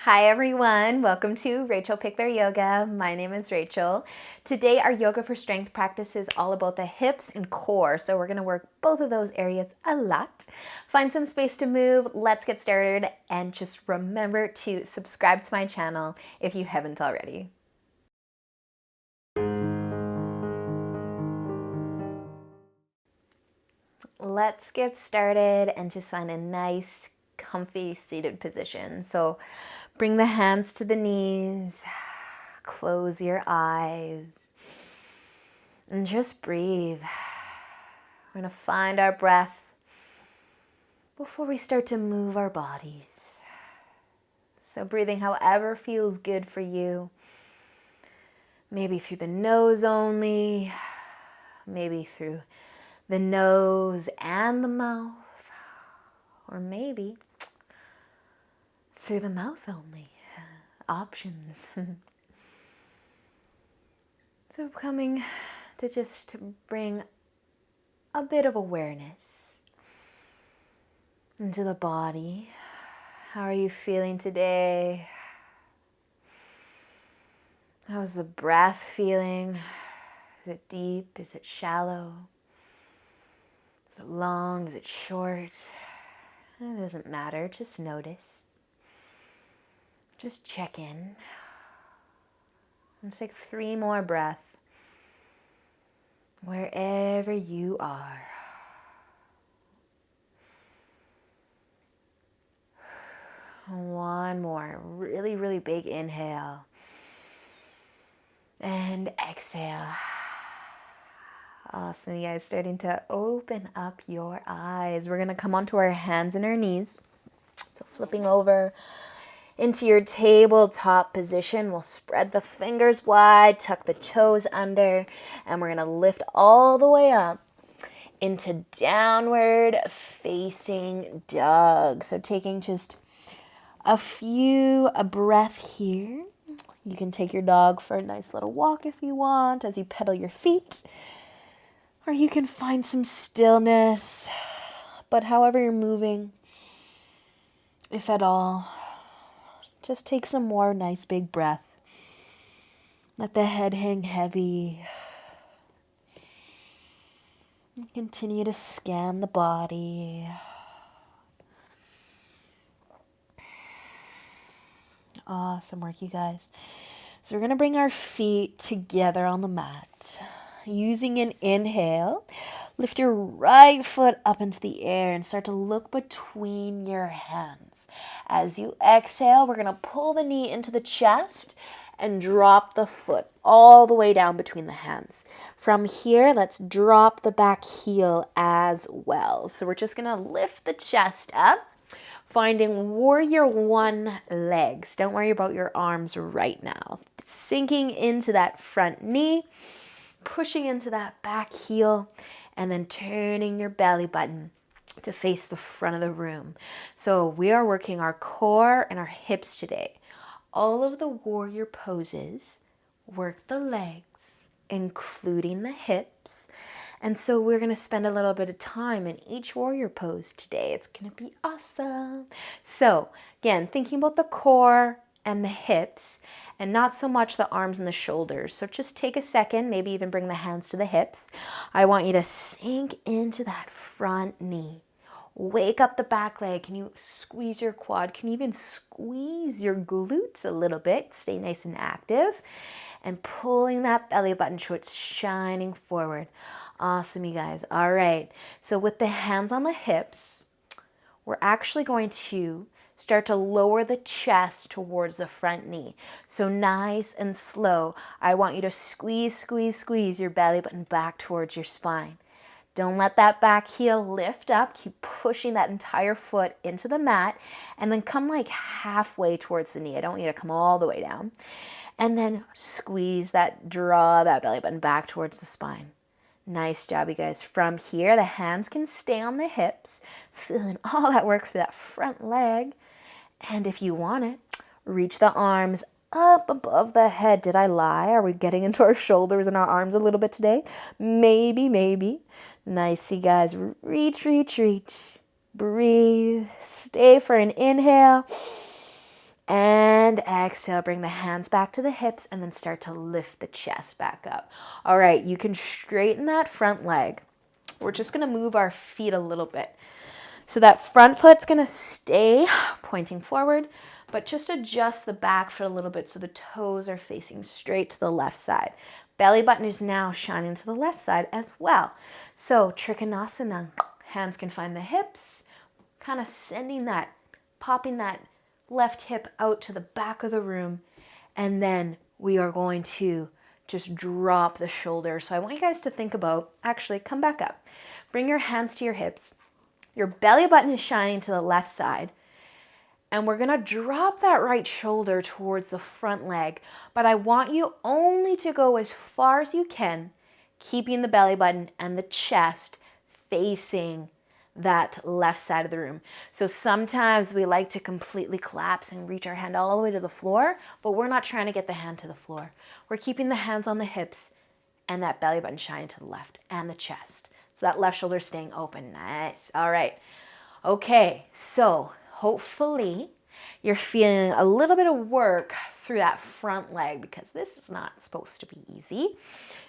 Hi everyone, welcome to Rachel Pichler Yoga. My name is Rachel. Today our Yoga for Strength practice is all about the hips and core, so we're going to work both of those areas a lot. Find some space to move, let's get started, and just remember to subscribe to my channel if you haven't already. Let's get started and just find a nice, comfy seated position. So bring the hands to the knees, close your eyes, and just breathe. We're going to find our breath before we start to move our bodies. So breathing however feels good for you. Maybe through the nose only, maybe through the nose and the mouth, or maybe through the mouth only. Options. So coming to just bring a bit of awareness into the body. How are you feeling today? How's the breath feeling? Is it deep? Is it shallow? Is it long? Is it short? It doesn't matter. Just notice. Just check in. Let's take 3 more breaths wherever you are. One more. Really, really big inhale. And exhale. Awesome, you guys, starting to open up your eyes. We're going to come onto our hands and our knees. So flipping over into your tabletop position, we'll spread the fingers wide, tuck the toes under, and we're going to lift all the way up into downward facing dog. So taking just a breath here. You can take your dog for a nice little walk if you want as you pedal your feet. Or you can find some stillness, but however you're moving, if at all, just take some more nice big breath. Let the head hang heavy. Continue to scan the body. Awesome work, you guys. So we're going to bring our feet together on the mat. Using an inhale, lift your right foot up into the air and start to look between your hands. As you exhale, we're going to pull the knee into the chest and drop the foot all the way down between the hands. From here, let's drop the back heel as well. So we're just going to lift the chest up, finding warrior 1 legs. Don't worry about your arms right now. Sinking into that front knee, pushing into that back heel, and then turning your belly button to face the front of the room. So we are working our core and our hips today. All of the warrior poses work the legs, including the hips. And so we're going to spend a little bit of time in each warrior pose today. It's going to be awesome. So again, thinking about the core and the hips, and not so much the arms and the shoulders. So just take a second, maybe even bring the hands to the hips. I want you to sink into that front knee. Wake up the back leg. Can you squeeze your quad? Can you even squeeze your glutes a little bit? Stay nice and active. And pulling that belly button so it's shining forward. Awesome, you guys. All right. So with the hands on the hips, we're actually going to start to lower the chest towards the front knee. So nice and slow. I want you to squeeze, squeeze, squeeze your belly button back towards your spine. Don't let that back heel lift up. Keep pushing that entire foot into the mat and then come like halfway towards the knee. I don't want you to come all the way down. And then squeeze that, draw that belly button back towards the spine. Nice job, you guys. From here, the hands can stay on the hips, feeling all that work for that front leg. And if you want it, reach the arms up above the head. Did I lie? Are we getting into our shoulders and our arms a little bit today? Maybe, maybe. Nice, you guys. Reach, reach, reach. Breathe. Stay for an inhale. And And exhale, bring the hands back to the hips and then start to lift the chest back up. All right, you can straighten that front leg. We're just gonna move our feet a little bit. So that front foot's gonna stay pointing forward, but just adjust the back foot a little bit so the toes are facing straight to the left side. Belly button is now shining to the left side as well. So Trikonasana, hands can find the hips, kind of popping that left hip out to the back of the room. And then we are going to just drop the shoulder. So I want you guys to think about, actually come back up. Bring your hands to your hips. Your belly button is shining to the left side. And we're gonna drop that right shoulder towards the front leg. But I want you only to go as far as you can, keeping the belly button and the chest facing that left side of the room. So sometimes we like to completely collapse and reach our hand all the way to the floor, but we're not trying to get the hand to the floor. We're keeping the hands on the hips and that belly button shining to the left and the chest. So that left shoulder staying open. Nice. All right. Okay. So hopefully you're feeling a little bit of work through that front leg because this is not supposed to be easy.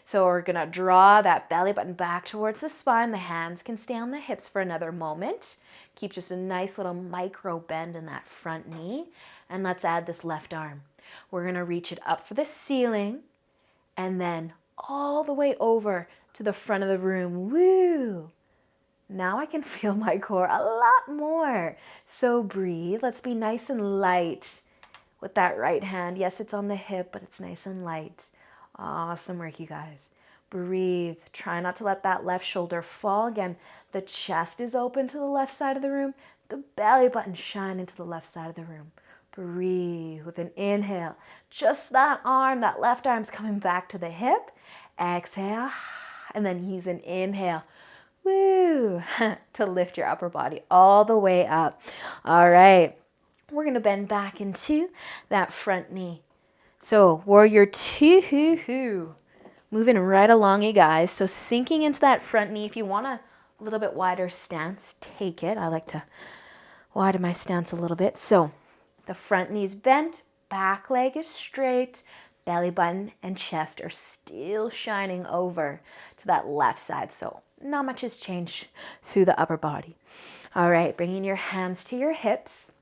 So we're going to draw that belly button back towards the spine. The hands can stay on the hips for another moment. Keep just a nice little micro bend in that front knee. And let's add this left arm. We're going to reach it up for the ceiling and then all the way over to the front of the room. Woo! Now I can feel my core a lot more. So breathe. Let's be nice and light with that right hand. Yes, it's on the hip, but it's nice and light. Awesome work, you guys. Breathe. Try not to let that left shoulder fall. Again, the chest is open to the left side of the room. The belly button shine into the left side of the room. Breathe with an inhale. Just that arm, that left arm's coming back to the hip. Exhale. And then use an inhale. Woo! To lift your upper body all the way up. All right. We're going to bend back into that front knee. So warrior two. Moving right along, you guys. So sinking into that front knee. If you want a little bit wider stance, take it. I like to widen my stance a little bit. So the front knee's bent, back leg is straight, belly button and chest are still shining over to that left side. So not much has changed through the upper body. All right, bringing your hands to your hips.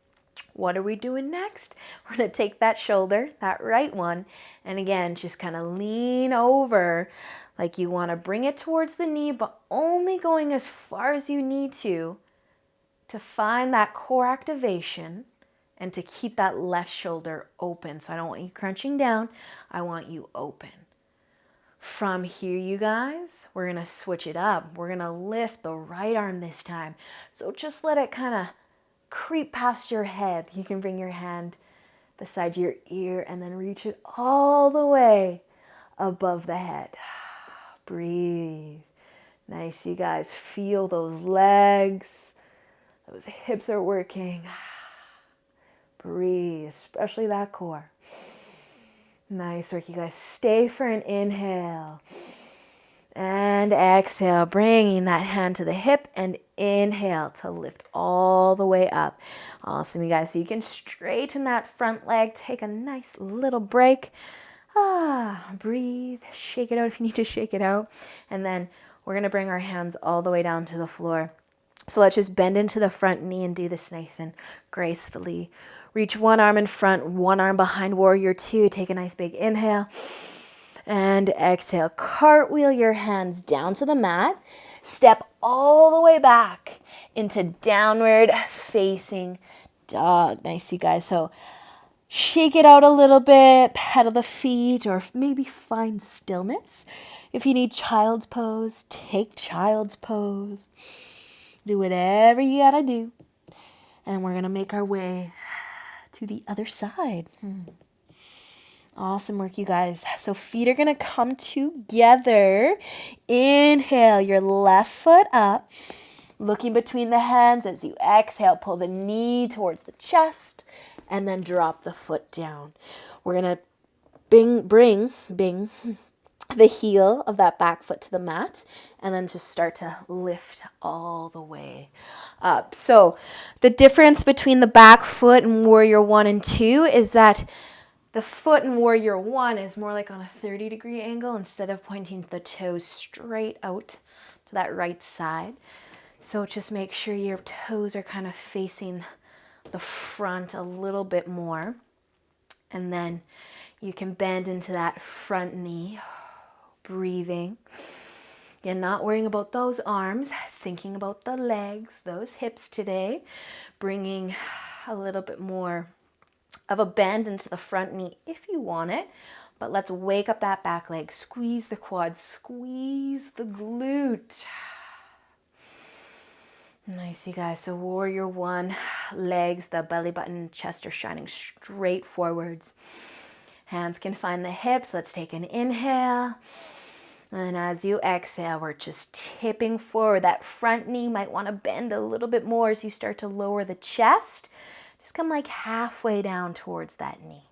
What are we doing next? We're going to take that shoulder, that right one, and again, just kind of lean over like you want to bring it towards the knee, but only going as far as you need to find that core activation and to keep that left shoulder open. So I don't want you crunching down. I want you open. From here, you guys, we're going to switch it up. We're going to lift the right arm this time. So just let it kind of creep past your head. You can bring your hand beside your ear and then reach it all the way above the head. Breathe. Nice, you guys. Feel those legs. Those hips are working. Breathe, especially that core. Nice work, you guys. Stay for an inhale. And exhale, bringing that hand to the hip and inhale to lift all the way up. Awesome, you guys. So you can straighten that front leg. Take a nice little break. Breathe. Shake it out if you need to shake it out. And then we're going to bring our hands all the way down to the floor. So let's just bend into the front knee and do this nice and gracefully. Reach one arm in front, one arm behind, warrior two. Take a nice big inhale. And exhale. Cartwheel your hands down to the mat. Step all the way back into downward facing dog. Nice, you guys. So shake it out a little bit. Pedal the feet or maybe find stillness. If you need child's pose, take child's pose. Do whatever you gotta do. And we're going to make our way to the other side. Awesome work, you guys. So feet are going to come together. Inhale your left foot up. Looking between the hands as you exhale. Pull the knee towards the chest. And then drop the foot down. We're going to bring the heel of that back foot to the mat, and then just start to lift all the way up. So the difference between the back foot and warrior 1 and 2 is that the foot in warrior 1 is more like on a 30-degree angle instead of pointing the toes straight out to that right side. So just make sure your toes are kind of facing the front a little bit more. And then you can bend into that front knee, breathing. You're not worrying about those arms, thinking about the legs, those hips today, bringing a little bit more of a bend into the front knee if you want it. But let's wake up that back leg, squeeze the quads, squeeze the glute. Nice, you guys. So warrior 1, legs, the belly button, chest are shining straight forwards. Hands can find the hips. Let's take an inhale. And as you exhale, we're just tipping forward. That front knee might want to bend a little bit more as you start to lower the chest. Just come like halfway down towards that knee.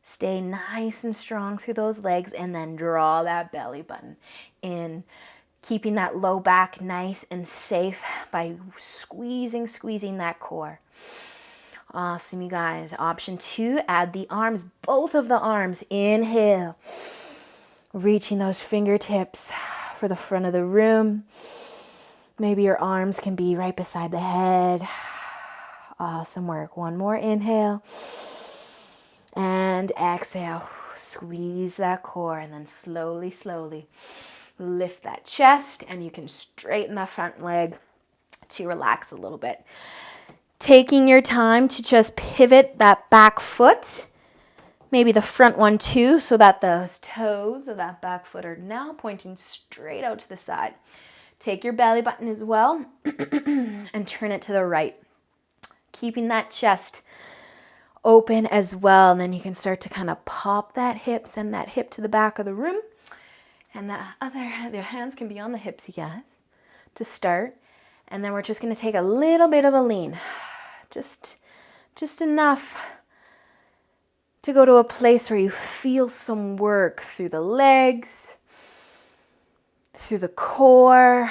Stay nice and strong through those legs, and then draw that belly button in, keeping that low back nice and safe by squeezing that core. Awesome, you guys. Option 2, add the arms, both of the arms. Inhale, reaching those fingertips for the front of the room. Maybe your arms can be right beside the head. Awesome work. One more inhale. And exhale. Squeeze that core, and then slowly lift that chest, and you can straighten the front leg to relax a little bit. Taking your time to just pivot that back foot, maybe the front one too, so that those toes of that back foot are now pointing straight out to the side. Take your belly button as well and turn it to the right, keeping that chest open as well. And then you can start to kind of pop that hip, send that hip to the back of the room. And the hands can be on the hips, you guys, to start. And then we're just going to take a little bit of a lean. Just enough to go to a place where you feel some work through the legs, through the core.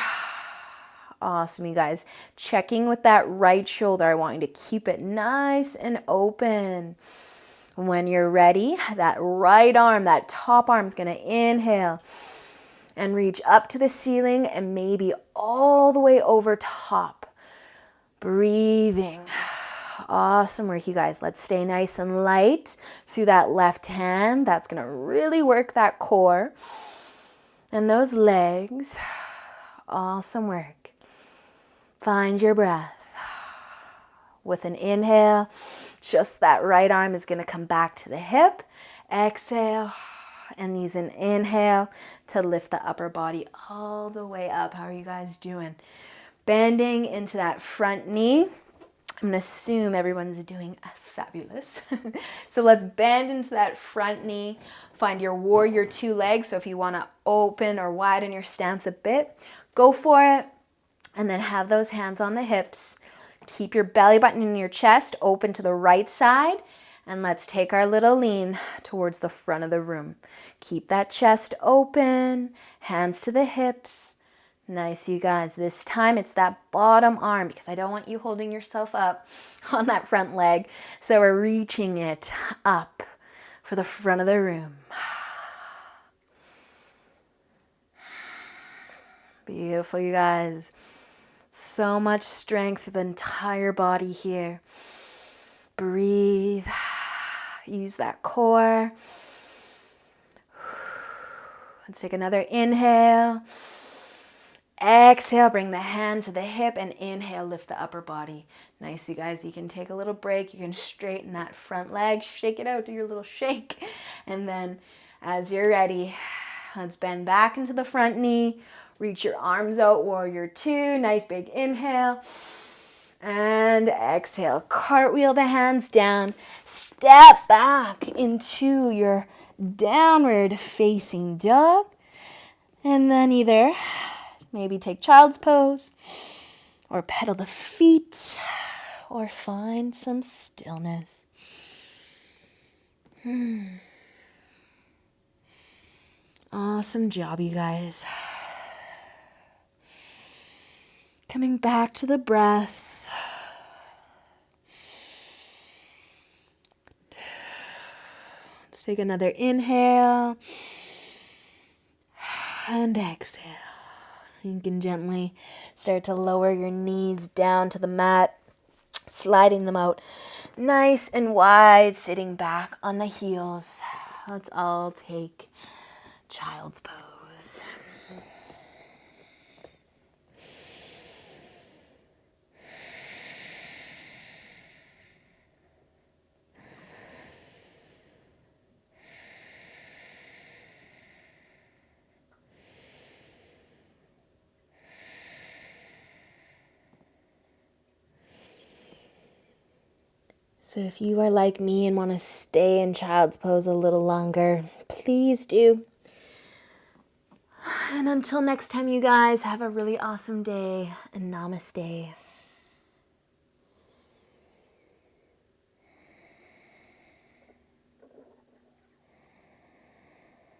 Awesome, you guys. Checking with that right shoulder. I want you to keep it nice and open. When you're ready, that right arm, that top arm is going to inhale and reach up to the ceiling and maybe all the way over top. Breathing. Awesome work, you guys. Let's stay nice and light through that left hand. That's going to really work that core and those legs. Awesome work. Find your breath. With an inhale, just that right arm is going to come back to the hip. Exhale, and use an inhale to lift the upper body all the way up. How are you guys doing? Bending into that front knee. I'm going to assume everyone's doing fabulous. So let's bend into that front knee. Find your warrior 2 legs. So if you want to open or widen your stance a bit, go for it. And then have those hands on the hips. Keep your belly button in your chest open to the right side. And let's take our little lean towards the front of the room. Keep that chest open, hands to the hips. Nice, you guys. This time it's that bottom arm because I don't want you holding yourself up on that front leg. So we're reaching it up for the front of the room. Beautiful, you guys. So much strength for the entire body here. Breathe. Use that core. Let's take another inhale. Exhale, bring the hand to the hip, and inhale, lift the upper body. Nice, you guys. You can take a little break. You can straighten that front leg. Shake it out. Do your little shake. And then as you're ready, let's bend back into the front knee. Reach your arms out, warrior 2. Nice big inhale. And exhale. Cartwheel the hands down. Step back into your downward facing dog. And then either maybe take child's pose or pedal the feet or find some stillness. Awesome job, you guys. Coming back to the breath. Let's take another inhale and exhale. You can gently start to lower your knees down to the mat, sliding them out nice and wide, sitting back on the heels. Let's all take child's pose. So if you are like me and want to stay in child's pose a little longer, please do. And until next time, you guys, have a really awesome day, and namaste.